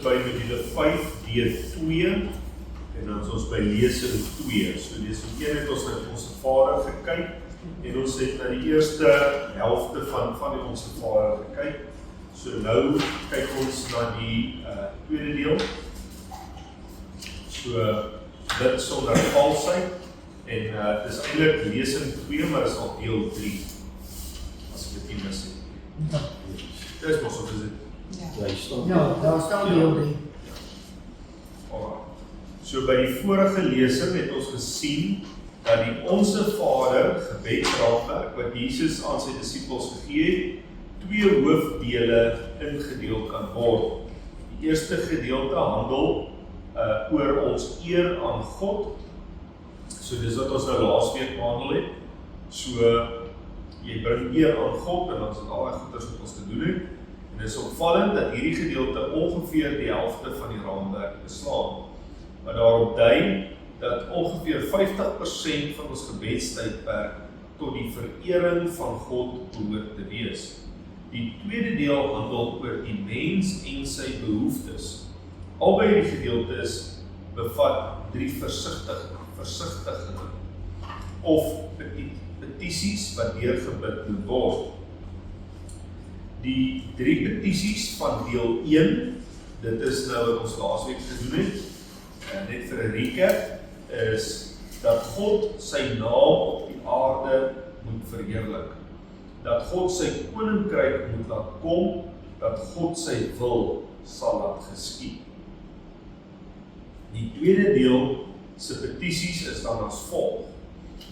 By module 5 deel 2 en dan is ons by lesing 2. So lesing 1 het ons na Onse Vader gekyk en ons het na die eerste helfte van die Onse Vader gekyk. So nou kyk ons na die tweede deel. So bid sonder valsheid en dis eintlik lesing 2, maar is al deel 3. As ek dit nie mis het. Dis mos of is dit? Ja, daar staan deel 3. So by die vorige lesing het ons gesien dat die Onse Vader gebedsraamwerk wat Jesus aan sy disippels gegee het, 2 hoofdele ingedeel kan word. Die eerste gedeelte handel oor ons eer aan God. So dis wat ons nou laasweek behandel het. So jy bring eer aan God en dan is dit al die goeders wat ons te doen het. En dit is opvallend dat hierdie gedeelte ongeveer die helfte van die raamwerk beslaan. Maar daarop dui dat ongeveer 50% van ons gebedstydperk tot die verering van God behoort te wees. Die tweede deel handel oor die mens en sy behoeftes. Albei die gedeeltes bevat 3 versigtigings of petisies wat deurgebid moet word. Die 3 petisies van deel 1, dit is nou wat ons laasweek gedoen het, net vir 'n recap, is dat God sy naam op die aarde moet verheerlik. Dat God sy koninkryk moet laat kom, dat God sy wil sal laat geskied. Die tweede deel se petisies is dan as volg: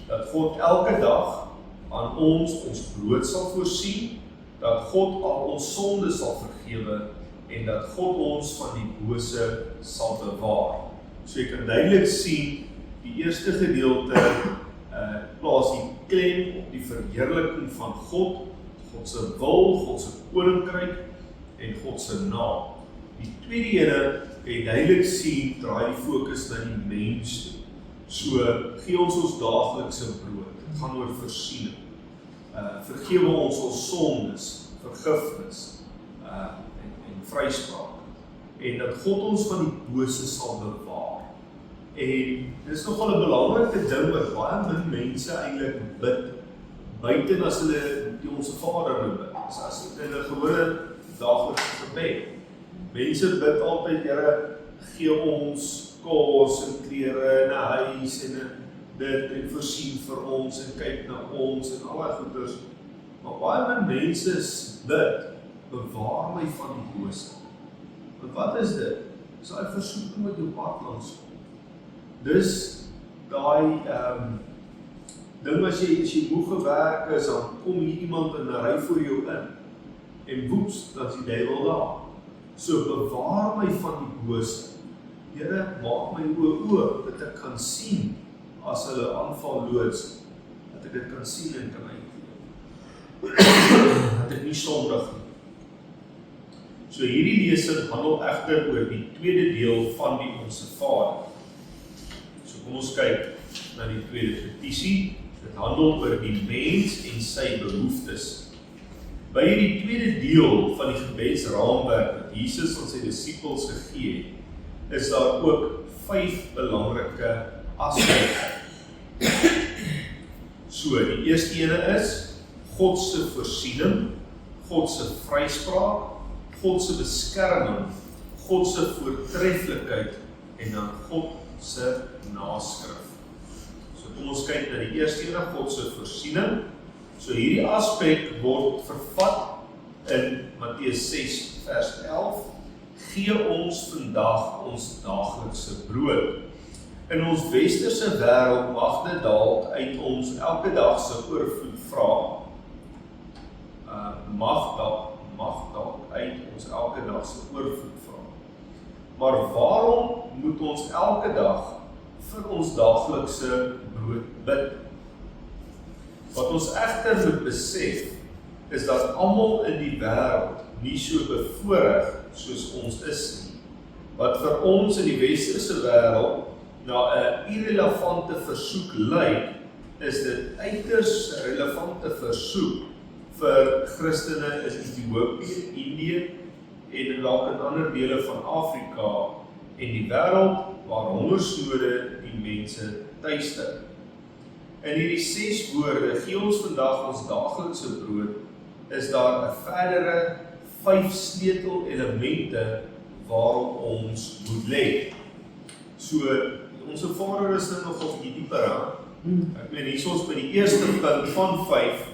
dat God elke dag aan ons brood sal voorsien, dat God al ons sonde sal vergewe en dat God ons van die bose sal bewaar. So jy kan duidelik sien, die eerste gedeelte plaas die klem op die verheerliking van God, God se wil, God se koninkryk en God se naam. Die tweede ene kan jy duidelik sien, draai die fokus na die mens toe. So gee ons daaglikse brood, dit gaan oor voorsiening. Vergewe ons sondes, vergifnis en vryspraak. En dat God ons van die bose sal bewaar. En dit is nogal 'n belangrike ding wat baie min mense eintlik bid, buiten as hulle die Onse Vader nou bid. As in 'n gewone daaglikse gebed. Mense bid altyd, Here, gee ons kos en klere en 'n huis en dit en voorsien vir ons en kyk na ons en al die goeders. Maar baie min mense bid, bewaar my van die bose. Want wat is dit? Dis daai versoeking met jou pad langs. Dis daai ding as jy moeg gewerk is, dan kom hier iemand en ry voor jou in. En woeps, dan is die duiwel daar. So bewaar my van die bose. Here, maak my oë oop, dat ek kan sien as hulle aanval loods, dat ek dit kan sien en kan uitleef. Dat ek nie sondig nie. So hierdie lesing handel egter oor die tweede deel van die Onse Vader. So kom ons kyk na die tweede petisie. Dit handel oor die mens en sy behoeftes. By hierdie tweede deel van die gebedsraamwerk wat Jesus aan sy disippels gegee het, is daar ook 5 belangrike aspekte. So, die eerste ene is God se voorsiening, God se vryspraak, God se beskerming, God se voortreffelikheid en dan God se naskrif. So kom ons kyk na die eerste ene, God se voorsiening. So hierdie aspek word vervat in Matteus 6 vers 11. Gee ons vandag ons daaglikse brood. In ons westerse wêreld mag dit dalk uit ons elke dag se oorvloed vra. Mag dalk uit ons elke dag se oorvloed vra. Maar waarom moet ons elke dag vir ons daaglikse brood bid? Wat ons egter moet besef, is dat almal in die wêreld nie so bevoorreg soos ons is nie. Wat vir ons in die westerse wêreld na 'n irrelevante versoek lyk, is dit uiters relevante versoek vir Christene in Ethiopië, Indië, en dalk in ander dele van Afrika en die wêreld waar hongersnode die mense tuister. In hierdie 6 woorde, gee ons vandag ons daaglikse brood, is daar 'n verdere 5 sleutelelemente waarop ons moet let. So, ons Vader is nou nog 'n bietjie dieper aan. Ek meen, hier is ons by die eerste punt van 5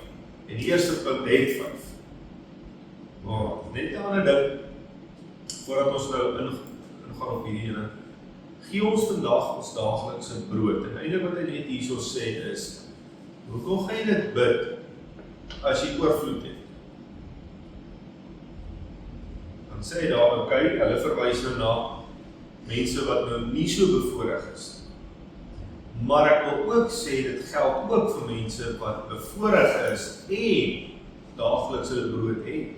en die eerste punt het 5. Maar net 'n ander ding, voordat ons nou ingaan op hierdie ene, gee ons vandag ons daaglikse brood. En eintlik wat hy net hierso sê is, hoekom gaan jy dit bid as jy oorvloed het? Dan sê hy daar, okay, hulle verwys nou na mense wat nou nie so bevoorreg is. Maar ek wil ook sê, dit geld ook vir mense wat bevoorreg is en daaglikse brood het.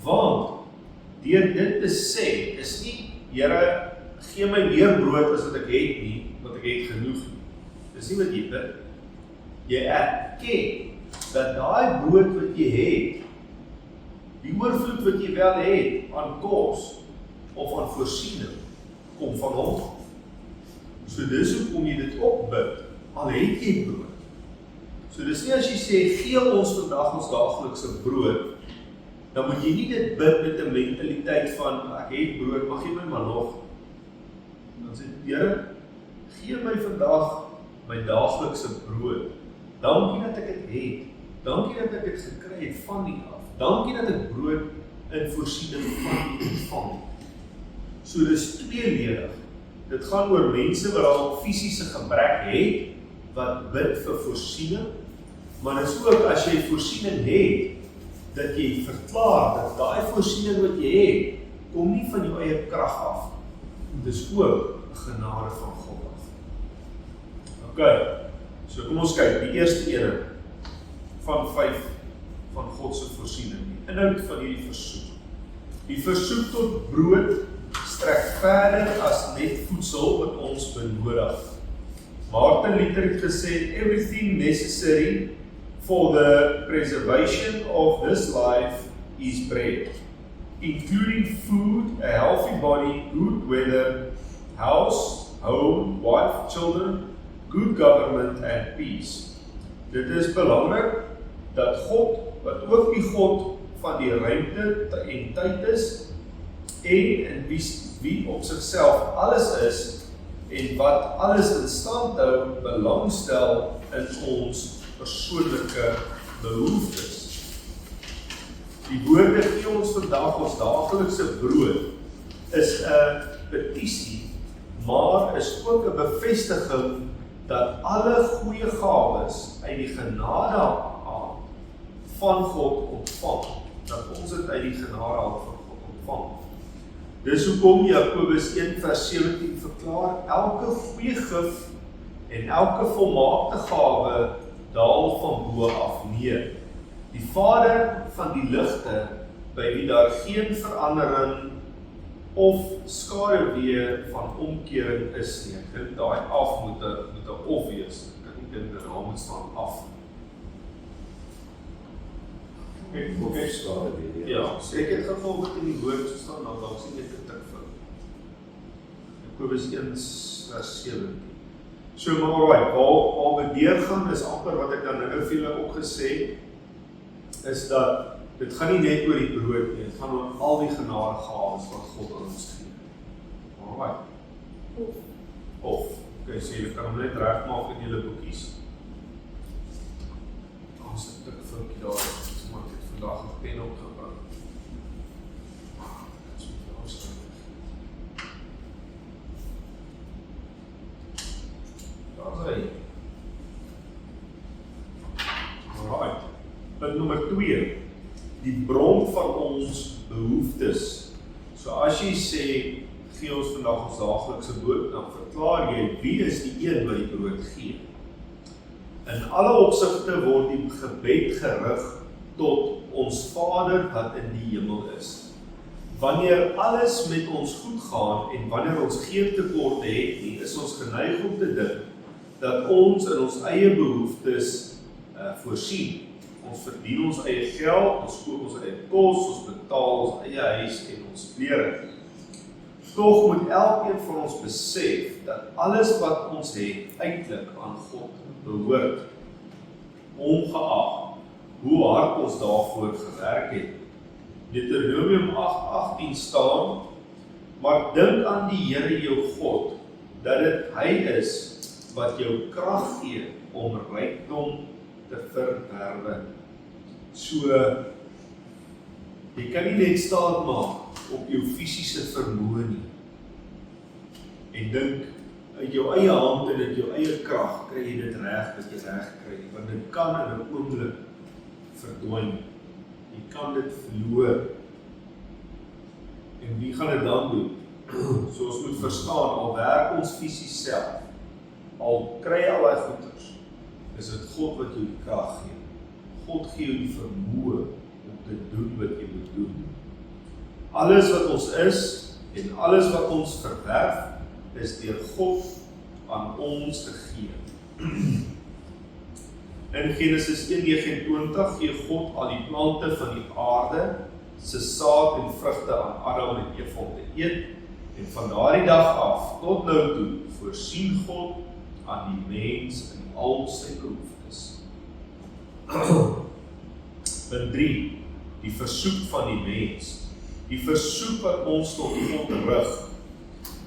Want, deur dit te sê, is nie, Here, gee my meer brood as wat ek het nie, want ek het genoeg nie. Dis nie wat jy bid. Jy erken dat daai brood wat jy het, die oorvloed wat jy wel het aan kos of aan voorsiening, kom van hom. So dis hoekom jy dit opbid, al het jy brood. So dis nie as jy sê, gee ons vandag ons daaglikse brood, dan moet jy nie dit bid met 'n mentaliteit van, ek het brood, maar gee my maar nog. Dan sê, Here, gee my vandag my daaglikse brood. Dankie dat ek dit het. Dankie dat ek dit gekry het van U af. Dankie dat ek brood in voorsiening van U ontvang. So dis tweeledig. Dit gaan oor mense wat al fisiese gebrek het, wat bid vir voorsiening, maar dit is ook as jy voorsiening het, dat jy verklaar dat daai voorsiening wat jy het, kom nie van jou eie krag af. Dit is ook 'n genade van God af. Ok, so kom ons kyk, die eerste ene van 5 van God se voorsiening, die inhoud van hierdie versoek. Die versoek tot brood strek verder as net voedsel wat ons benodig. Martin Luther het gesê, everything necessary for the preservation of this life is bread, including food, a healthy body, good weather, house, home, wife, children, good government and peace. Dit is belangrik dat God, wat ook die God van die ruimte en tyd is, en wie op sigself alles is, en wat alles in stand hou, belangstel in ons persoonlike behoeftes. Die woorde gee ons vandag ons daaglikse brood is 'n petisie, maar is ook 'n bevestiging dat alle goeie gawes uit die genade van God ontvang, dat ons dit uit die genade van God ontvang. Dis hoekom Jakobus 1 vers 17 verklaar, elke goeie gif en elke volmaakte gawe daal van bo af neer. Die Vader van die ligte, by wie daar geen verandering of skaduwee van omkering is nie. Ek dink daai af moet 'n of wees. Ek kan nie dink dat daar moet staan af. Of skaduwee. Ja, seker het gevolg in die woord staan, dan dalk sien ek 'n tik vir. Jakobus 1 vers 17. So maar alright, waar we deurgaan is amper wat ek dan nou vir julle ook gesê, is dat dit gaan nie net oor die brood nie, dit gaan oor al die genadegawes wat God aan ons gee. Alright. Of. Okay, so julle kan hom net regmaak in julle boekies. Ons het 'n vinkie daar, so maak ek vandag 'n pen opgebring. Dit is baie sterk. Daar is hy. Alright. Punt nommer 2. Die bron van ons behoeftes. So as jy sê, gee ons vandag ons daaglikse brood, dan verklaar jy, wie is die een wat die brood gee? In alle opsigte word die gebed gerig tot ons Vader wat in die hemel is. Wanneer alles met ons goed gaan en wanneer ons geen tekorte het nie, is ons geneig om te dink dat ons in ons eie behoeftes voorsien. Ons verdien ons eie geld, ons koop ons eie kos, ons betaal ons eie huis en ons klere. Tog moet elkeen van ons besef dat alles wat ons het eintlik aan God behoort, ongeag hoe hard ons daarvoor gewerk het. Deuteronomium 8:18 staan, maar dink aan die Here jou God, dat dit hy is wat jou krag gee om rykdom te verwerwe. So, jy kan nie net staat maak op jou fisiese vermoë nie. En dink, uit jou eie hand en uit jou eie krag kry jy dit reg wat jy reg kry, want dit kan in 'n oomblik verdwyn. Jy kan dit verloor. En wie gaan dit dan doen? So ons moet verstaan, al werk ons fisies self, al kry al die goeders, is dit God wat jou die krag gee. God gee jou die vermoë om te doen wat jy moet doen. Alles wat ons is en alles wat ons verwerf, is deur God aan ons te gee. In Genesis 1:29 gee God al die plante van die aarde se saad en vrugte aan Adam en Eva om te eet, en van daardie dag af tot nou toe voorsien God aan die mens in al sy behoeftes. Punt 3, die versoek van die mens. Die versoek wat ons tot God rig,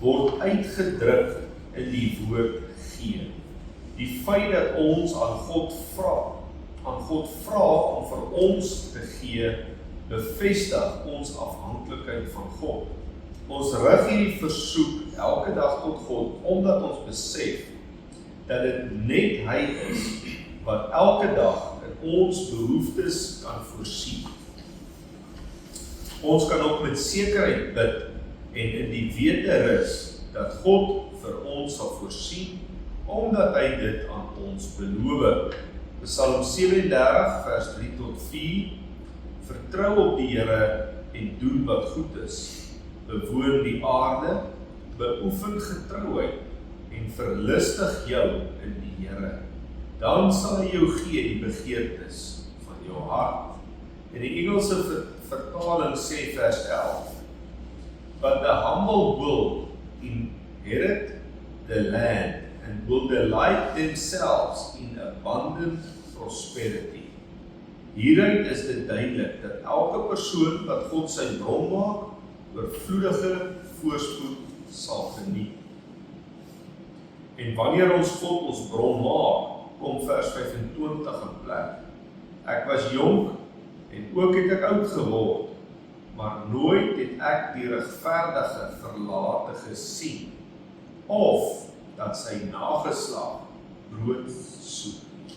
word uitgedruk in die woord gee. Die feit dat ons aan God vra om vir ons te gee, bevestig ons afhanklikheid van God. Ons rig hierdie versoek elke dag tot God, omdat ons besef dat dit net hy is wat elke dag in ons behoeftes kan voorsien. Ons kan ook met sekerheid bid en in die wete rus dat God vir ons sal voorsien, omdat hy dit aan ons beloof. Psalm 37 vers 3 tot 4, vertrou op die Here en doen wat goed is. Bewoon die aarde, beoefen getrouheid en verlustig jou in die Here. Dan sal hy jou gee die begeertes van jou hart. En die Engelse vertaling sê vers 11, but the humble will inherit the land and will delight themselves in abundant prosperity. Hieruit is dit duidelik dat elke persoon wat God sy bron maak, oorvloedige voorspoed sal geniet. En wanneer ons God ons bron maak, kom vers 25 in plek. Ek was jonk en ook het ek oud geword, maar nooit het ek die regverdige verlate gesien, of dat sy nageslag brood soek.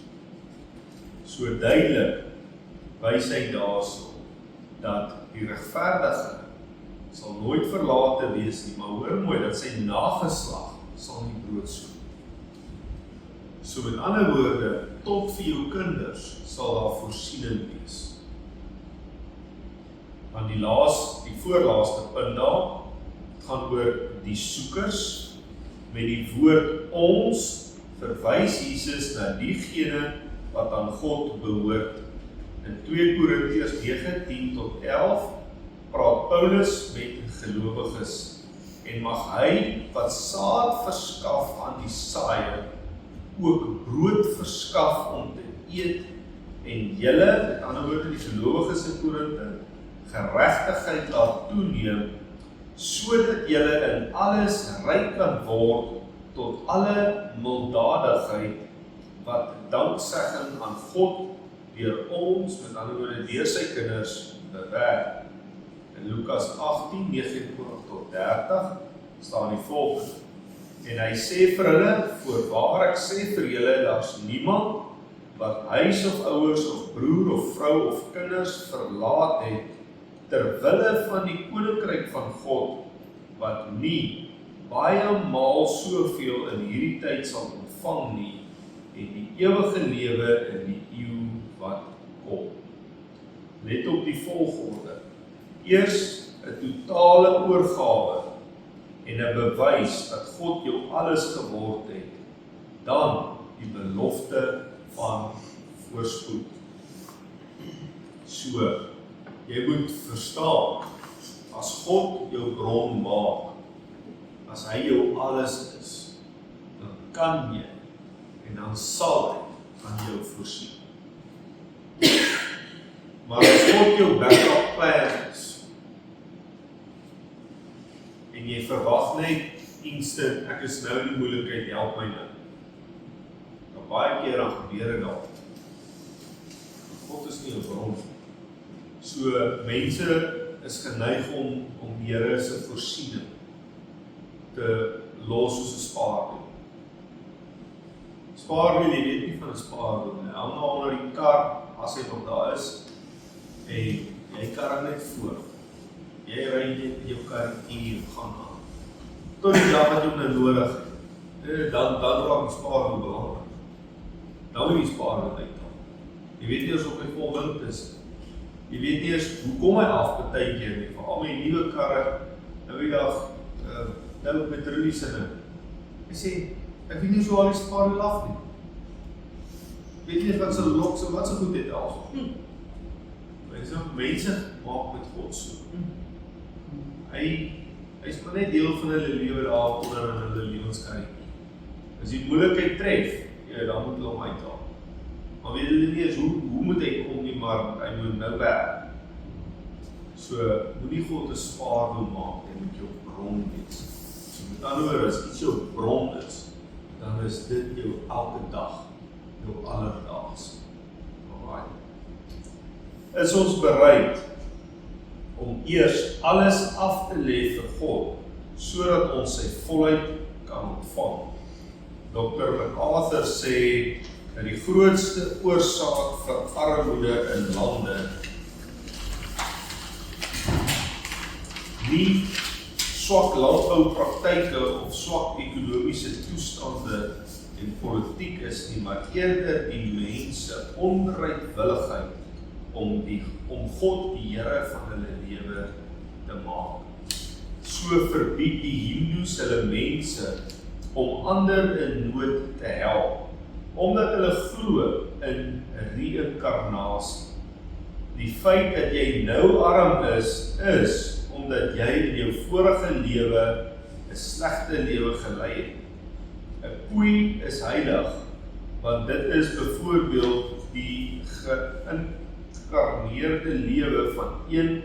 So duidelik wys hy daarso dat die regverdige sal nooit verlate wees nie, maar hoor mooi dat sy nageslag sal nie brood soek. So met ander woorde, tot vir jou kinders sal daar voorsiening wees. Want die voorlaaste punt daar, gaan oor die soekers. Met die woord ons verwys Jesus na diegene wat aan God behoort. In 2 Korintiërs 9:10 tot 11 praat Paulus met gelowiges en mag hy wat saad verskaf aan die saaier ook brood verskaf om te eet en julle, met ander woorde die gelowiges in Korinte, geregtigheid laat toeneem, sodat julle in alles ryk kan word tot alle milddadigheid wat danksegging aan God deur ons, met ander woorde deur sy kinders, bewerk. In Lukas 18:29 tot 30 staan die volgende. En hy sê vir hulle, voorwaar ek sê vir julle, daar's niemand wat huis of ouers of broer of vrou of kinders verlaat het, ter wille van die koninkryk van God, wat nie baie maal soveel in hierdie tyd sal ontvang nie, en die ewige lewe in die eeu wat kom. Let op die volgorde. Eers 'n totale oorgawe en 'n bewys dat God jou alles geword het. Dan die belofte van voorspoed. So, jy moet verstaan, as God jou bron maak, as hy jou alles is, dan kan jy, en dan sal hy aan jou voorsien. Maar as God jou backup plan is, en jy verwag net instant, ek is nou in die moeilikheid, help my nou. Dan baie keer dan gebeur dit daar. God is nie 'n bron. So mense is geneig om die Here se voorsiening te los soos 'n spaarwiel. Spaarwiel, jy weet nie van 'n spaarwiel nie. Hang maar onder die kar as hy nog daar is en jy kar net voor. Jy ry net met jou karretjie gaan aan. Tot die dag wat jy hom nou nodig het. Dan raak die spaarwiel belangrik. Dan moet die spaarwiel uithaal. Jy weet nie as op my volwind is. Jy weet nie eens hoe kom hy af partykeer nie. Veral met die nuwe karre, nou die dag, nou met Rudy sinne. Hy sê, ek weet nie so al die spaarwiel af nie. Weet nie wat sy lok, wat sy goed het af. Mense maak met God so. Hy is maar net deel van hulle lewe daar onder in hulle lewenskarretjie. As die moeilikheid tref, ja, dan moet hulle hom uithaal. Maar weet hulle nie eens hoe moet hy kom nie, maar hy moet nou werk. So, moenie God 'n spaarwiel maak, jy moet jou bron wees. So met ander woorde, as iets jou bron is, dan is dit jou elke dag, jou alledaags. Alright. Is ons bereid om eers alles af te lê vir God, sodat ons sy volheid kan ontvang? Dr. MacArthur sê, dat die grootste oorsaak vir armoede in lande nie swak landboupraktyke of swak ekonomiese toestande en politiek is nie, maar eerder die mense onbereidwilligheid om God die Here van hulle lewe te maak. So verbied die Hindoes hulle mense om ander in nood te help, omdat hulle glo in 'n reïnkarnasie. Die feit dat jy nou arm is omdat jy in jou vorige lewe 'n slegte lewe gelei het. 'n Koei is heilig, want dit is byvoorbeeld die geïnkarneerde lewe van een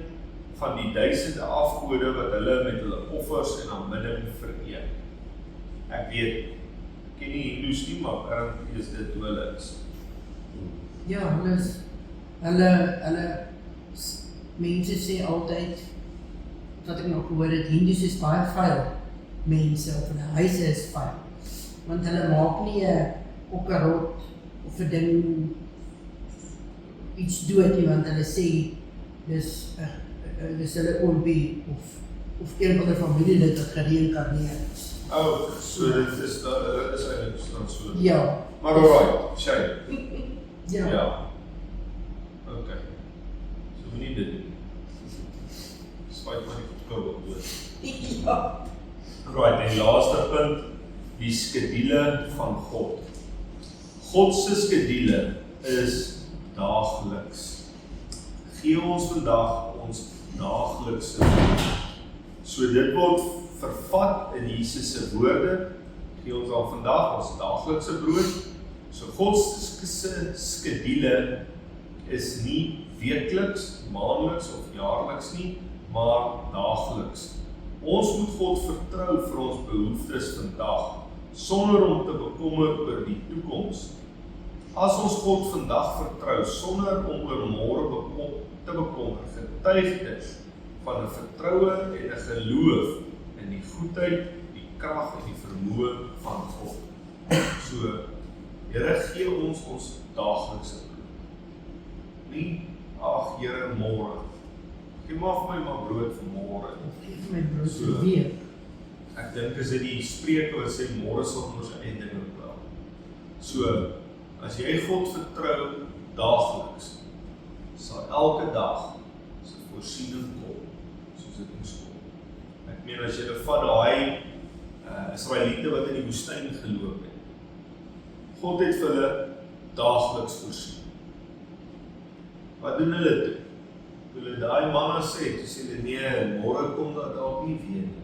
van die duisende afgode wat hulle met hulle offers en aanbidding vereer. Ek weet, ken nie Hindoes nie, maar apparently is dit hoe hulle is. Ja, mense sê altyd, wat ek nog gehoor het, Hindoes is baie vuil mense, of hulle huise is vuil. Want hulle maak nie 'n okkerrot of 'n ding iets dood nie, want hulle sê dis hulle oorby of een van die familielid wat gereïnkarneer is. So dit is eintlik so. Ja. Maar alright, Shane. Ja. Okay. So moenie dit doen. Spyt my nie goedkoop dood. Ja. Right, en die laaste punt, die skedule van God. God se skedule is daagliks. Gee ons vandag ons daaglikse brood. So dit word vervat in Jesus se woorde, gee ons al vandag ons daaglikse brood. So God se skedule is nie weekliks, maandeliks of jaarliks nie, maar daagliks. Ons moet God vertrou vir ons behoeftes vandag, sonder om te bekommer oor die toekoms. As ons God vandag vertrou, sonder om oor môre te bekommer, getuig dit van 'n vertroue en 'n geloof in die goedheid, die krag en die vermoë van God. So, Here gee ons daaglikse brood. Nie, ag Here, môre. Gee maar vir my maar brood vir môre. Gee vir my brood vir week. Ek dink is dit die Spreuke wat sê môre sal ons eie dinge bel. So, as jy God vertrou daagliks, sal elke dag sy voorsiening kom, soos dit moes kom. Ek meen as jy vat daai Israeliete wat in die woestyn geloop het, God het vir hulle daagliks voorsien. Wat doen hulle toe? Hulle daai manne sê, toe sê hulle, nee, môre kom dat dalk nie weer nie.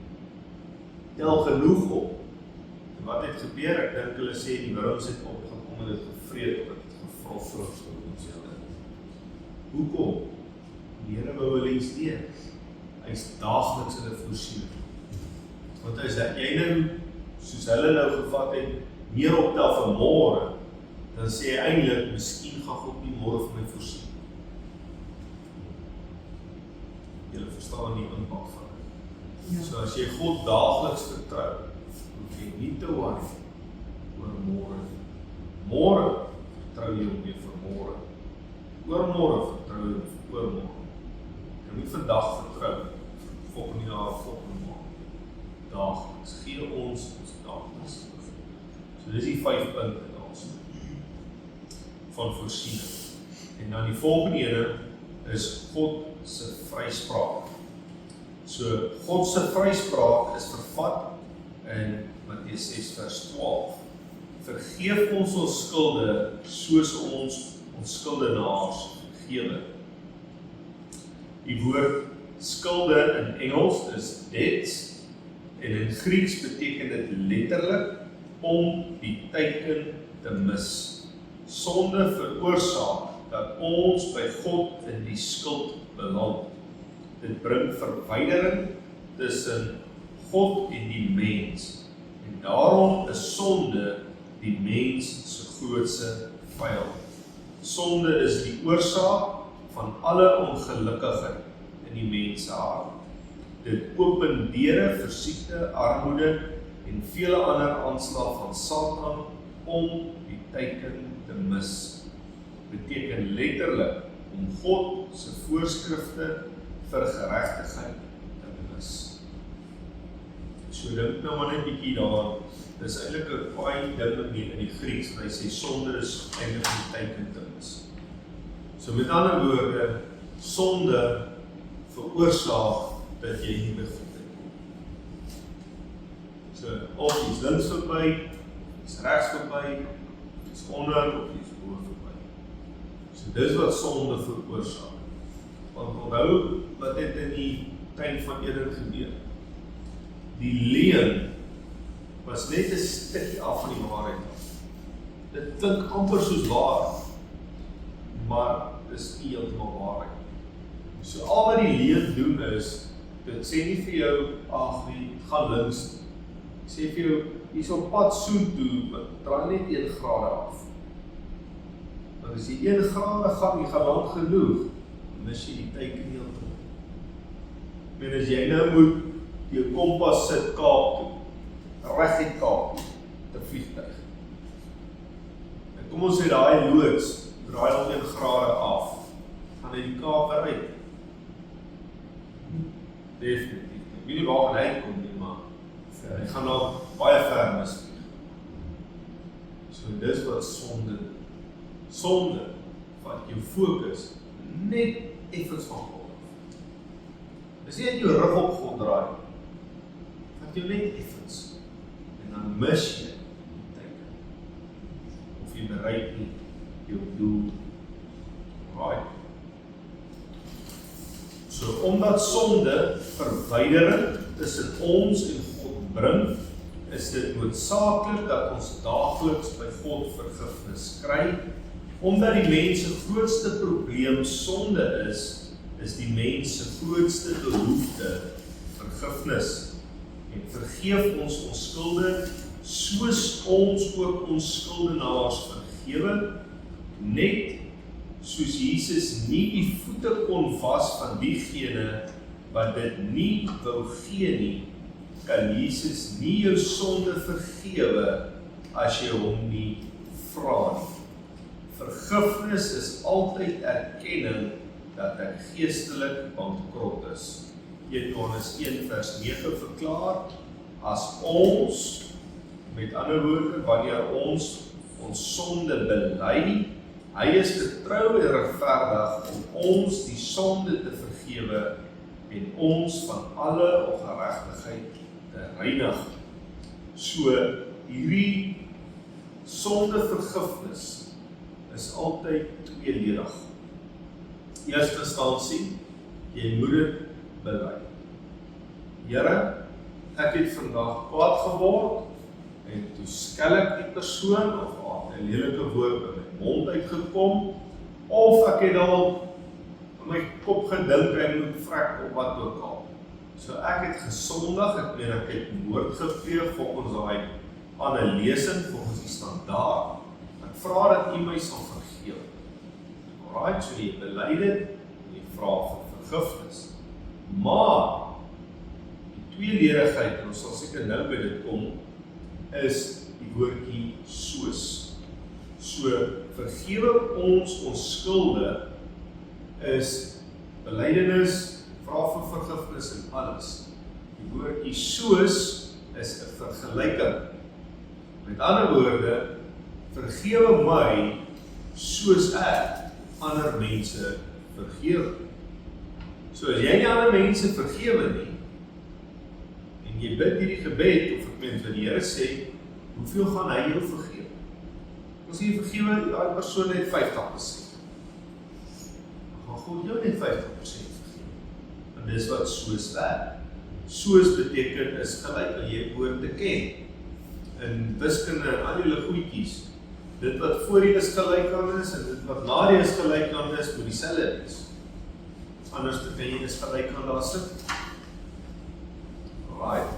Tel genoeg op. En wat het gebeur? Ek dink hulle sê, die wurms het opgekom en het gevreet, of het gevrofrug, so ons julle. Hoekom? Die Here wou hulle iets leer. Hy is daagliks hulle voorsiening. Want as jy nou, soos hulle nou gevat het, meer optel vir môre, dan sê hy eintlik, miskien gaan God nie môre vir my voorsien. Julle verstaan die impak van dit. Ja. So as jy God daagliks vertrou, hoef jy nie te worry oor môre. Môre vertrou jy hom weer vir môre. Oor môre vertrou jy hom vir oor môre. Jy moet vandag vertrou, volgende jaar, volgende maand. Daagliks. Gee ons daagliks. So dis die 5 punte daarso van voorsiening. En dan die volgende ene is God se vryspraak. So God se vryspraak is vervat in Matteus 6 vers 12. Vergeef ons skulde soos ons skuldenaars vergewe. Die woord skulde in Engels is debts en in Grieks beteken dit letterlik om die teiken te mis. Sonde veroorsaak dat ons by God in die skuld beland. Dit bring verwydering tussen God en die mens. En daarom is sonde die mens se grootste vyand. Sonde is die oorsaak van alle ongelukkigheid in die mens se hart. Dit open deure vir siekte, armoede en vele ander aanslae van Satan om die teiken te mis. Beteken letterlik om God se voorskrifte vir geregtigheid te mis. So dink nou maar net 'n bietjie daar. Dis eintlik 'n baie ding in die Grieks, waar hy sê sonde is eintlik die teiken te mis. So met ander woorde, sonde veroorsaak dat jy nie by God uitkom. So of jy is links verby, jy is regs verby, jy is onder of jy is bo verby. So dis wat sonde veroorsaak. Want onthou wat het in die tuin van Eden gebeur. Die leuen was net 'n stukkie af van die waarheid af. Dit klink amper soos waar, maar dis nie heeltemal waarheid. So al wat die leuen doen is, dit sê nie vir jou, ag nee, gaan links. Dit sê vir jou, hier's op pad soontoe, draai net 1 grade af. Want as jy 1 grade gaan, jy gaan lank genoeg, dan mis jy die teiken heeltemal. En as jy nou moet jou kompas sit Kaap toe, reg uit Kaap toe, te vliegtuig. En kom ons sê daai loods, draai al 1 grade af, gaan hy die Kaap bereik. Definitief. Ek weet nie waar hy kom nie, maar hy gaan nog baie ver misvlieg. So dis wat sonde doen. Sonde vat jou fokus net effens van God af. Dis nie dat jou rug op God draai, vat jou net effens. En dan mis jy die teiken. Of jy bereik nie jou doel. Right. So omdat sonde verwydering tussen ons en God bring, is dit noodsaaklik dat ons daagliks by God vergifnis kry. Omdat die mens se grootste probleem sonde is die mens se grootste behoefte vergifnis. En vergeef ons skulde, soos ons ook ons skuldenaars vergewe, net soos Jesus nie die voete kon was van diegene wat dit nie wou gee nie, kan Jesus nie jou sonde vergewe as jy hom nie vra nie. Vergifnis is altyd erkenning dat ek geestelik bankrot is. 1 Johannes 1 vers 9 verklaar, as ons, met ander woorde, wanneer ons sonde bely, hy is getrou en regverdig om ons die sonde te vergewe en ons van alle ongeregtigheid te reinig. So, hierdie sondevergifnis is altyd tweeledig. eerste instansie, jy moet dit bely. Here, ek het vandag kwaad geword, en toe skel ek die persoon, of 'n lelike woord by my mond uitgekom, of ek het al in my kop gedink en moet vrek of wat ook al. So ek het gesondig, ek meen ek het moord gepleeg volgens daai ander lesing, volgens die standaard. Ek vra dat U my sal vergewe. Alright, so jy bely dit, en jy vra vir vergifnis. Maar, die tweeledigheid, en ons sal seker nou by dit kom, is die woordjie soos. So, vergewe ons skulde, is belydenis, vra vir vergifnis en alles. Die woordjie soos is 'n vergelyking. Met ander woorde, vergewe my soos ek ander mense vergewe. So as jy nie ander mense vergewe nie, en jy bid hierdie gebed, of ek meen wat die Here sê, hoeveel gaan hy jou vergewe? As jy vergewe, daai persoon net 50%. Dan gaan God jou net 50% vergewe. En dis wat soos werk. Soos beteken is gelyk aan jy behoort te ken. In wiskunde en al julle goedjies, dit wat voor die is gelyk aan is, en dit wat na die is gelyk aan is, moet dieselfde wees. Anders te kan jy is gelyk aan daar sit. Alright.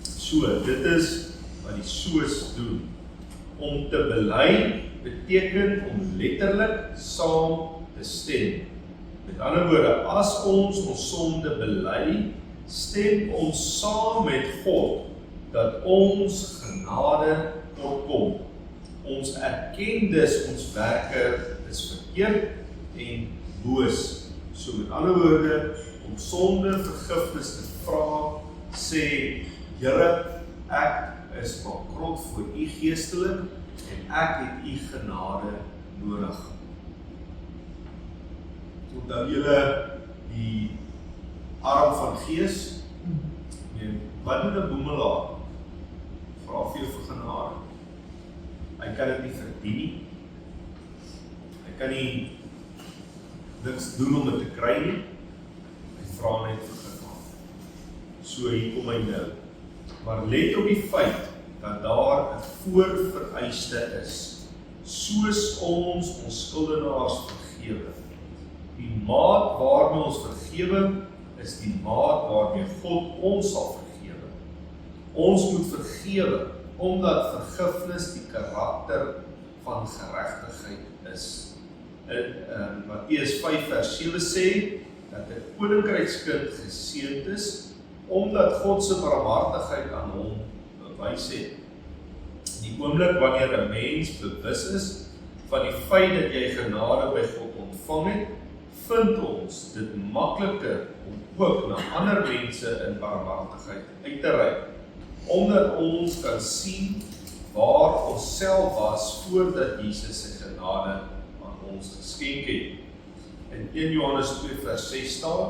So, dit is wat die soos doen. Om te bely beteken om letterlik saam te stem. Met ander woorde, as ons sonde bely, stem ons saam met God dat ons genade kortkom. Ons erken dus ons werke is verkeerd en boos. So met ander woorde, om sonde vergifnis te vra, sê, Here, ek is bankrot voor U geestelik en ek het U genade nodig. Onthou julle die arm van gees? Wat doen 'n boemelaar? Vra vir jou vir genade. Hy kan dit nie verdien nie. Hy kan nie niks doen om dit te kry nie. Hy vra net vir genade. So hier kom hy nou. Maar let op die feit dat daar 'n voorvereiste is, soos ons skuldenaars vergewe. Die maat waarmee ons vergewe, is die maat waarmee God ons sal vergewe. Ons moet vergewe, omdat vergifnis die karakter van geregtigheid is. In Matteus 5 vers 7 sê, dat 'n koninkrykskind geseënd is, omdat God se barmhartigheid aan hom bewys het. Die oomblik wanneer 'n mens bewus is van die feit dat jy genade by God ontvang het, vind ons dit makliker om ook na ander mense in barmhartigheid uit te reik, omdat ons kan sien waar ons self was voordat Jesus se genade aan ons geskenk het. In 1 Johannes 2 vers 6 staan,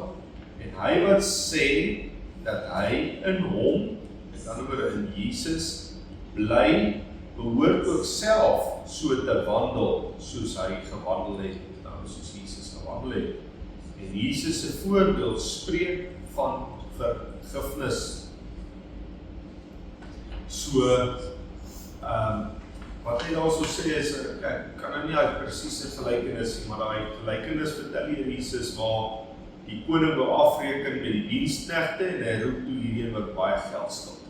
en hy wat sê dat hy in hom, met ander woorde in Jesus, bly, behoort ook self so te wandel, soos hy gewandel het, soos Jesus gewandel het. En Jesus se voorbeeld spreek van vergifnis. So, wat hy daar so sê is, ek kan nou nie uit presiese gelykenis nie, maar daai gelykenis vertel hier Jesus waar die koning wil afreken met die diensknegte en hy roep toe hierdie wat baie geld skuld.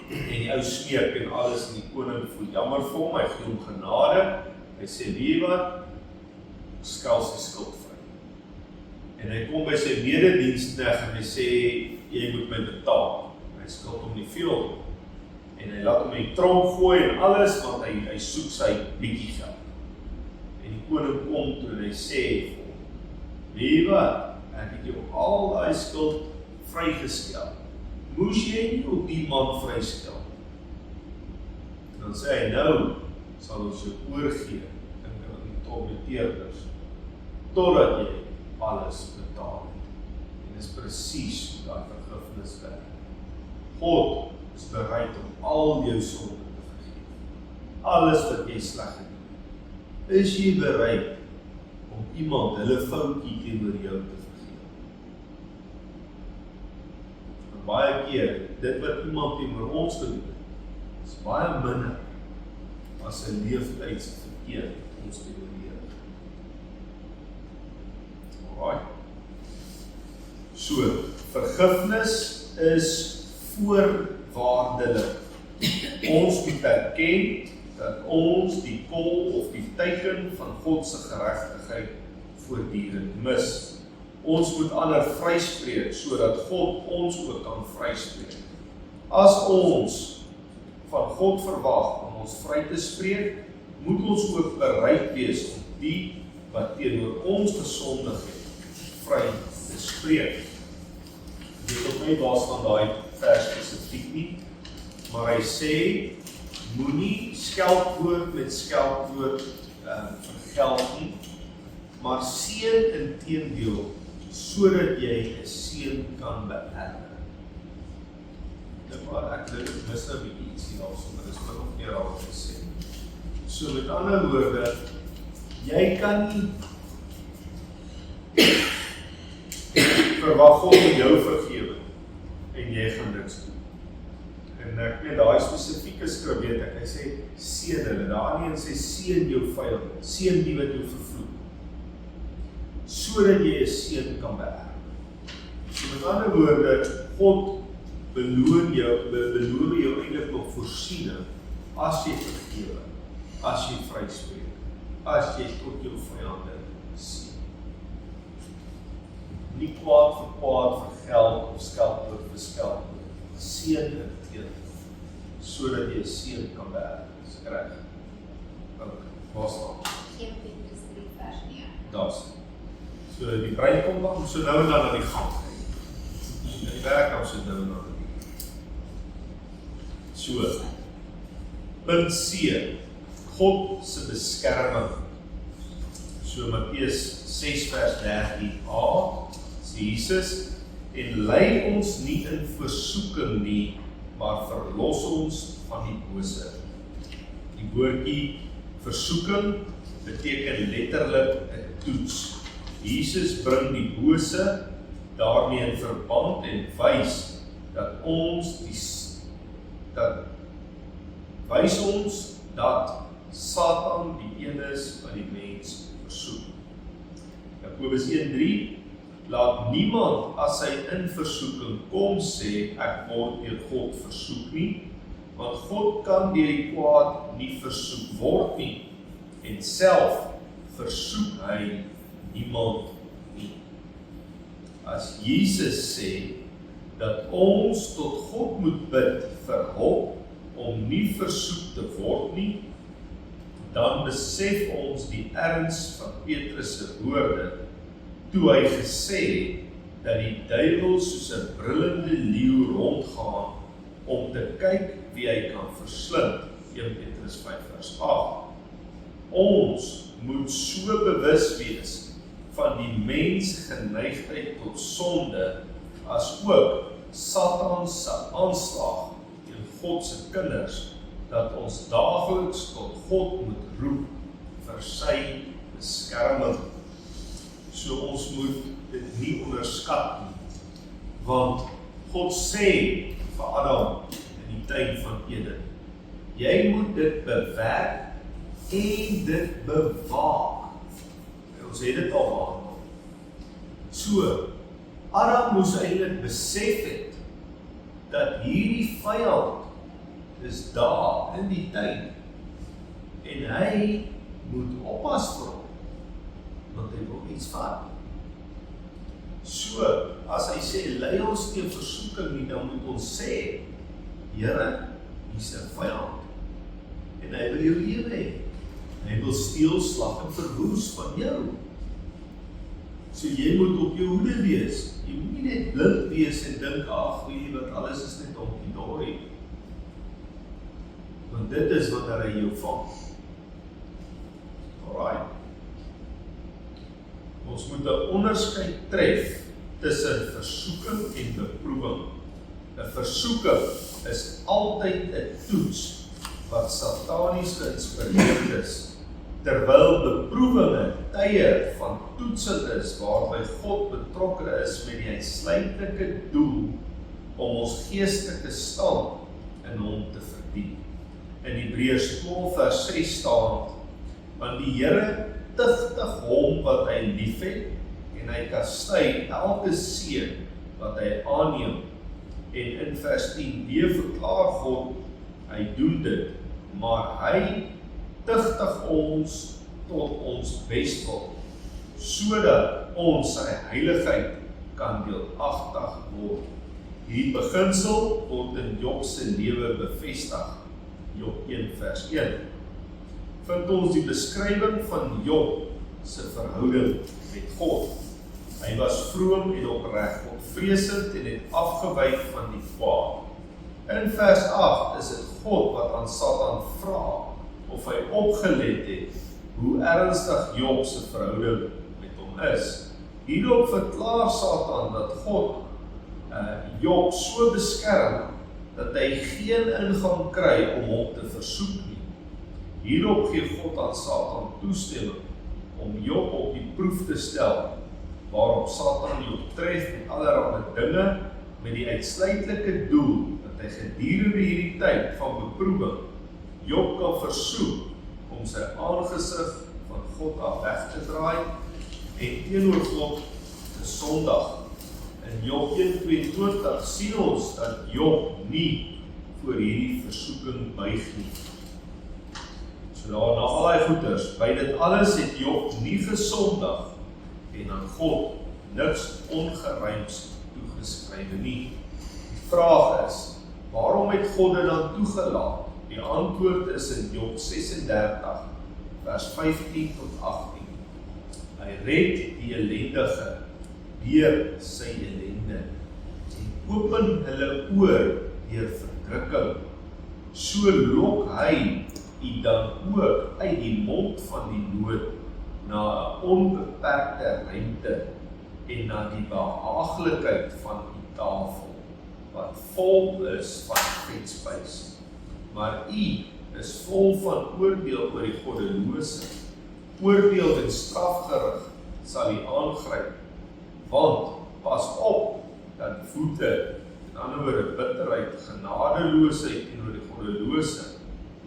En die ou smeek en alles en die koning voel jammer vir hom, hy gee hom genade. Hy sê, weet jy wat? Skel sy skuld vry. En hy kom by sy medediensknegt en hy sê, jy moet my betaal. Hy skuld hom nie veel. En hy laat hom in die tronk gooi en alles, want hy soek sy bietjie geld. En die koning kom toe en hy sê vir hom, weet jy wat? Ek het jou al die skuld vrygestel. Moes jy nie op die man vrystel? En dan sê hy, nou sal ons jou oorgee aan die tormenteerders, totdat jy alles betaal het. En dis presies hoe daai vergifnis werk. God is bereid om al jou sonde te vergeef. Alles wat jy sleg gedoen het. Is jy bereid om iemand hulle foutjie teenoor jou te vergewe. En baie keer, dit wat iemand teenoor ons gedoen het, is baie minder as 'n leeftijdsverkeer ons teenoor die Here. Alright. So, vergifnis is voorwaardelik. Ons moet erken dat ons die kol of die teiken van God se geregtigheid voortdurend mis. Ons moet ander vryspreek, sodat God ons ook kan vryspreek. As ons van God verwag om ons vry te spreek, moet ons ook bereid wees om die wat teenoor ons gesondig het, vry te spreek. Dit is op my basis van daai vers spesifiek nie, maar hy sê, moenie skeldwoord met skeldwoord vergeld nie, maar seën inteendeel, sodat jy 'n seën kan beerwe. Maar ek dink dit mis 'n bietjie iets hier daarso, maar dis min of meer al wat hy sê. So met ander woorde, jy kan nie verwag God moet jou vergewe en jy gaan niks doen. En ek weet daai spesifieke skrif weet ek, hy sê seën hulle, daar een sê seën jou vyand, seën die wat jou vervloek, sodat jy 'n seën kan beerwe. So met ander woorde, God beloon jou eintlik nog voorsiening as jy vergewe, as jy vryspreek, as jy tot jou vyande seën. Nie kwaad vir kwaad, vir geld of skeldwoord vir skeldwoord, seën inteendeel, sodat jy 'n seën kan beerwe. Dis reg. Waar staan? 1 Petrus 3 vers 9. Daar's. So die brein kom dan so nou en dan aan die gang. Die werk dan so nou en dan. So. Punt C. God se beskerming. So Matteus 6 vers 13a sê Jesus, en lei ons nie in versoeking nie, maar verlos ons van die bose. Die woordjie versoeking beteken letterlik 'n toets. Jesus bring die bose daarmee in verband en wys dat Satan die een is wat die mens versoek. Jakobus 1:3 laat niemand as hy in versoeking kom sê ek word deur God versoek nie, want God kan deur die kwaad nie versoek word nie en self versoek hy niemand nie. As Jesus sê dat ons tot God moet bid vir hulp om nie versoek te word nie, dan besef ons die erns van Petrus se woorde toe hy gesê dat die duiwel soos 'n brullende leeu rondgaan om te kyk wie hy kan verslind. 1 Petrus 5 vers 8. Ons moet so bewus wees van die mens geneigtheid tot sonde, as ook Satan se aanslag teen God se kinders, dat ons daagliks tot God moet roep vir sy beskerming. So ons moet dit nie onderskat nie, want God sê vir Adam in die tuin van Eden, jy moet dit bewerk en dit bewaak. Ons het dit al behandel. So, Adam moes eintlik besef het dat hierdie vyand is daar in die tuin en hy moet oppas vir hom, want hy wil iets vat. So, as hy sê, lei ons teen versoeking nie, dan moet ons sê, Here, hier's 'n vyand en hy wil jou lewe hê. Hy wil steel, slag en verwoes van jou. So jy moet op jou hoede wees. Jy moet nie net blind wees en dink, ag, weet jy wat, alles is net honkie-dorie. Want dit is wat hy jou vang. Alright. Ons moet 'n onderskeid tref tussen versoeking en beproewing. 'n Versoeking is altyd 'n toets wat satanies geïnspireerd is terwyl beproewinge tye van toetsing is waarby God betrokke is met die uitsluitlike doel om ons geestelike stand in hom te verdiep. In Hebreërs 12 vers 6 staan, want die Here tugtig hom wat hy liefhet en hy kastei elke seun wat hy aanneem. En in vers 10 weer verklaar God, hy doen dit, maar hy tugtig ons tot ons bestwil, sodat ons sy heiligheid kan deelagtig word. Hierdie beginsel word in Job se lewe bevestig. Job 1 vers 1. Vind ons die beskrywing van Job se verhouding met God. Hy was vroom en opreg, godvreesend en het afgewyk van die kwaad. In vers 8 is dit God wat aan Satan vra of hy opgelet het hoe ernstig Job se verhouding met hom is. Hierop verklaar Satan dat God Job so beskerm dat hy geen ingang kry om hom te versoek nie. Hierop gee God aan Satan toestemming om Job op die proef te stel, waarop Satan Job tref met allerlei dinge met die uitsluitlike doel dat hy gedurende hierdie tyd van beproewing Job kan versoek om sy aangesig van God af weg te draai en teenoor God te sondig. In Job 1:22 sien ons dat Job nie voor hierdie versoeking buig nie. So daar na al die goeders, by dit alles het Job nie gesondig en aan God niks ongeryms toegeskrywe nie. Die vraag is, waarom het God dit dan toegelaat? Die antwoord is in Job 36 vers 15 tot 18. Hy red die ellendige deur sy ellende en open hulle oor deur verdrukking. So lok hy u dan ook uit die mond van die nood na 'n onbeperkte ruimte en na die behaaglikheid van die tafel wat vol is van vetspys. Maar u is vol van oordeel oor die goddelose. Oordeel en strafgerig sal u aangryp. Want pas op dat voete, in ander woorde bitterheid, genadeloosheid teenoor die goddelose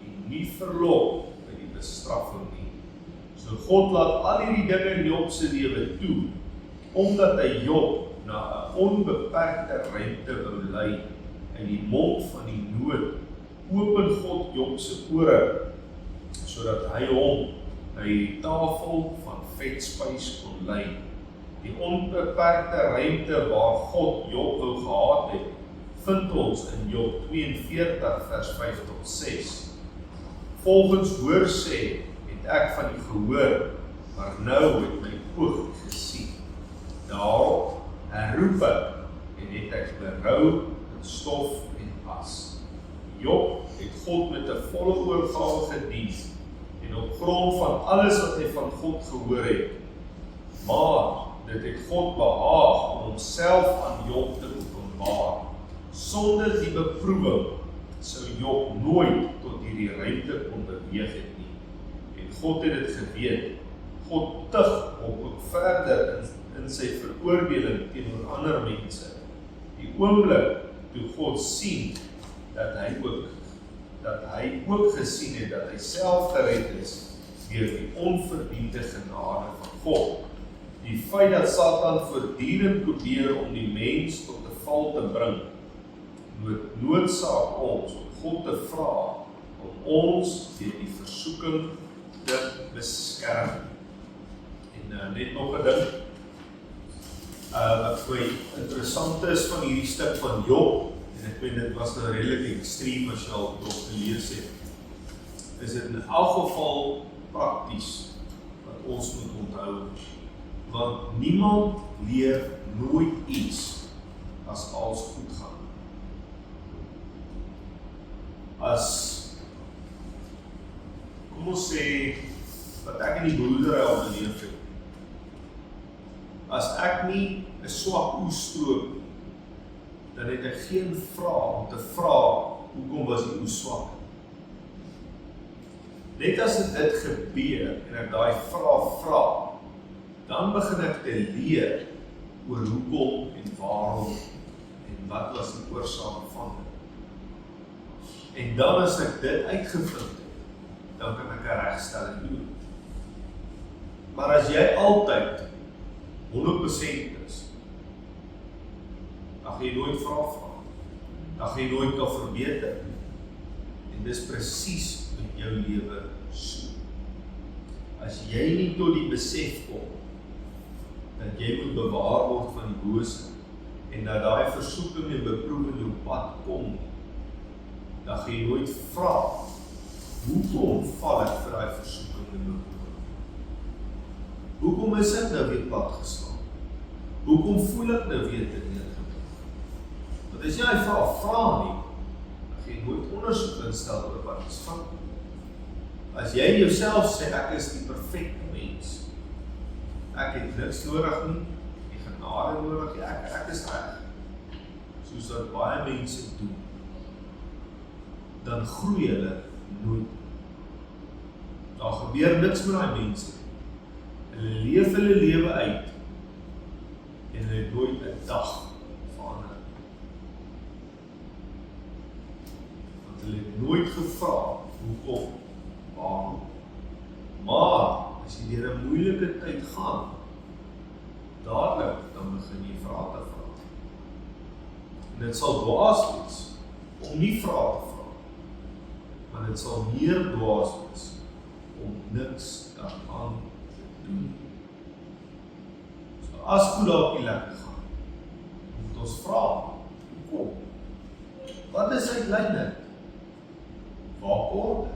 en nie verlok by die bestraffing nie. So God laat al hierdie dinge in Job se lewe toe, omdat hy Job na 'n onbeperkte ruimte wou lei in die mond van die nood. Open God Job se ore, sodat hy hom na die tafel van vetspys kon lei. Die onbeperkte ruimte waar God Job wou gehad het, vind ons in Job 42 vers 5 tot 6. Volgens hoor sê, het ek van u gehoor, maar nou het my oog gesien. Daarop herroep ek en het ek berou in stof en as. Job het God met 'n volle oorgawe gedien en op grond van alles wat hy van God gehoor het. Maar dit het God behaag om homself aan Job te openbaar. Sonder die beproewing sou Job nooit tot hierdie ruimte kon beweeg het nie. En God het dit geweet. God tug hom ook verder in sy veroordeling teenoor ander mense. Die oomblik toe God sien dat hy ook gesien het dat hy self gered is deur die onverdiende genade van God. Die feit dat Satan voortdurend probeer om die mens tot 'n val te bring, noodsaak ons om God te vra om ons deur die versoeking te beskerm. En net nog 'n ding wat vir interessant is van hierdie stuk van Job, en ek weet dit was nou redelik ekstreem as jy al Job gelees het, is dit in elk geval prakties wat ons moet onthou, want niemand leer nooit iets as alles goed gaan. As, kom ons sê, wat ek in die boerdery al beleef het, as ek nie 'n swak oes stroop nie, dan het ek geen vraag om te vra, hoekom was die oes swak? Net as dit gebeur en ek daai vraag vra, dan begin ek te leer oor hoekom en waarom en wat was die oorsaak van dit. En dan as ek dit uitgevind het, dan kan ek 'n regstelling doen. Maar as jy altyd 100% is, dan gaan jy nooit vra, dan gaan jy nooit kan verbeter. En dis presies met jou lewe so. As jy nie tot die besef kom, dat jy moet bewaar word van die bose, en dat daai versoeking en beproewing jou pad kom, dan gaan jy nooit vra, hoekom val ek vir daai versoeking en beproewing? Hoekom is ek nou weer pad geslaan? Hoekom voel ek nou weer te neergedruk? Want as jy die vraag vra nie, dan gaan jy nooit ondersoek instel oor wat is van. As jy jouself sê, ek is die perfekte mens, ek het niks nodig nie, die genade nodig, ek is reg, soos wat baie mense doen, dan groei hulle nooit. Daar gebeur niks met daai mense. Hulle leef hulle lewe uit, en hulle het nooit 'n dag verander. Want hulle het nooit gevra, hoekom, waarom. Maar, as jy deur 'n moeilike tyd gaan, dadelik, dan begin jy vrae te vra. En dit sal dwaas wees, om nie vrae te vra, maar dit sal meer dwaas wees, om niks daaraan te doen. So as goed dalk nie lekker gaan, moet ons vra, hoekom? Wat is uiteindelik? Waar kort ek?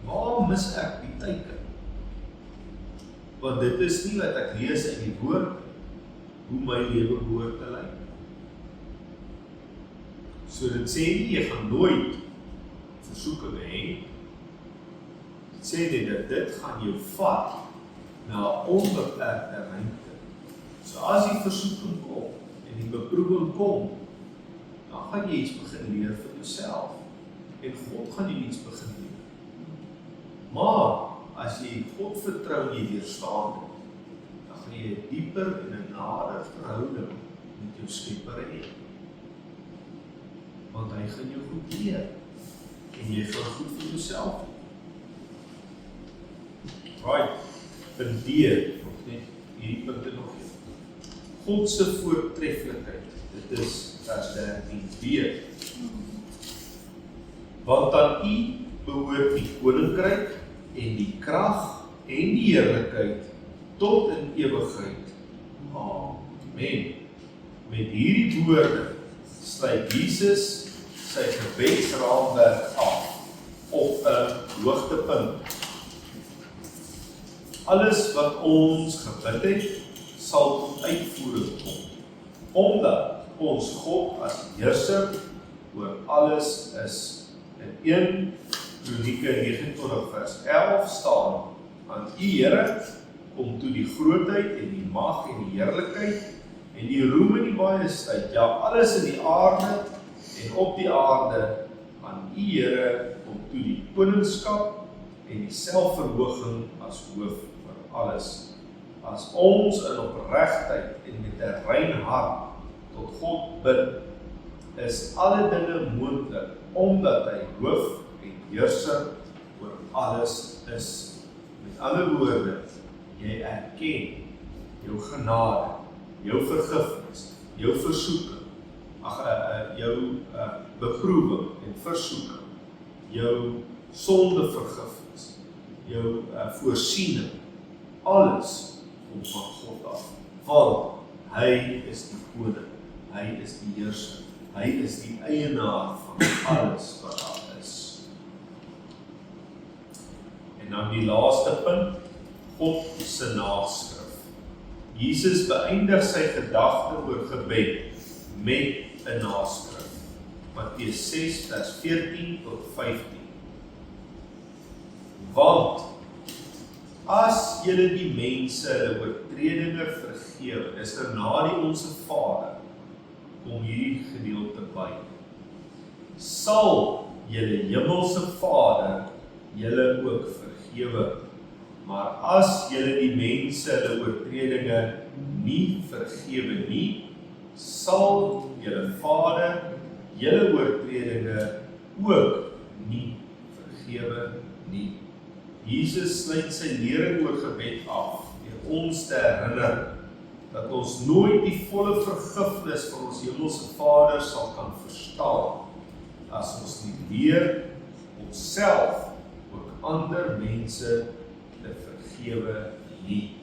Waar mis ek die teiken? Want dit is nie wat ek lees in die woord, hoe my lewe behoort te lyk. So dit sê nie, jy gaan nooit versoekinge hê. Dit sê nie dat dit gaan jou vat na 'n onbeperkte ruimte. So as die versoeking kom en die beproewing kom, dan gaan jy iets begin leer vir jouself. En God gaan jy iets begin leer. Maar as jy God vertrou en jy weerstaan dit, dan gaan jy 'n dieper en 'n nader verhouding met jou Skepper hê. Want hy gaan jou goed leer en jy gaan goed vir jouself doen. Right, punt D, nog net hierdie punte nog een. God se voortreffelikheid, dit is vers 13b. Want aan U behoort die koninkryk en die krag en die heerlikheid tot in ewigheid. Amen. Met hierdie woorde sluit Jesus sy gebedsraamwerk af op 'n hoogtepunt. Alles wat ons gebid het, sal tot uitvoering kom, omdat ons God as heerser oor alles is. In 1 Kronieke 29 vers 11 staan, aan U Here kom toe die grootheid en die mag en die heerlikheid en die roem en die majesteit, ja alles in die aarde en op die aarde, aan U Here kom toe die koningskap en die selfverhooging as hoof vir alles. As ons in opregtheid en met 'n rein hart tot God bid, is alle dinge moontlik, omdat hy hoof en heerser oor alles is. Met ander woorde, jy erken jou genade, jou vergifnis, jou versoeking, jou beproewing en versoeking, jou sondevergifnis, jou voorsiening, alles kom van God af, want hy is die koning, hy is die heerser, hy is die eienaar van alles wat daar is. En dan die laaste punt, God se naskrif. Jesus beëindig sy gedagte oor gebed met 'n naskrif. Matteus 6 vers 14 tot 15. Want as julle die mense hulle oortredinge vergewe, dis nou na die Onse Vader, kom hierdie gedeelte by. Sal julle hemelse Vader julle ook vergewe. Maar as julle die mense hulle oortredinge nie vergewe nie, sal julle Vader julle oortredinge ook nie vergewe nie. Jesus sluit sy lering oor gebed af deur ons te herinner dat ons nooit die volle vergifnis van ons hemelse Vader sal kan verstaan as ons nie leer onsself ook ander mense te vergewe nie.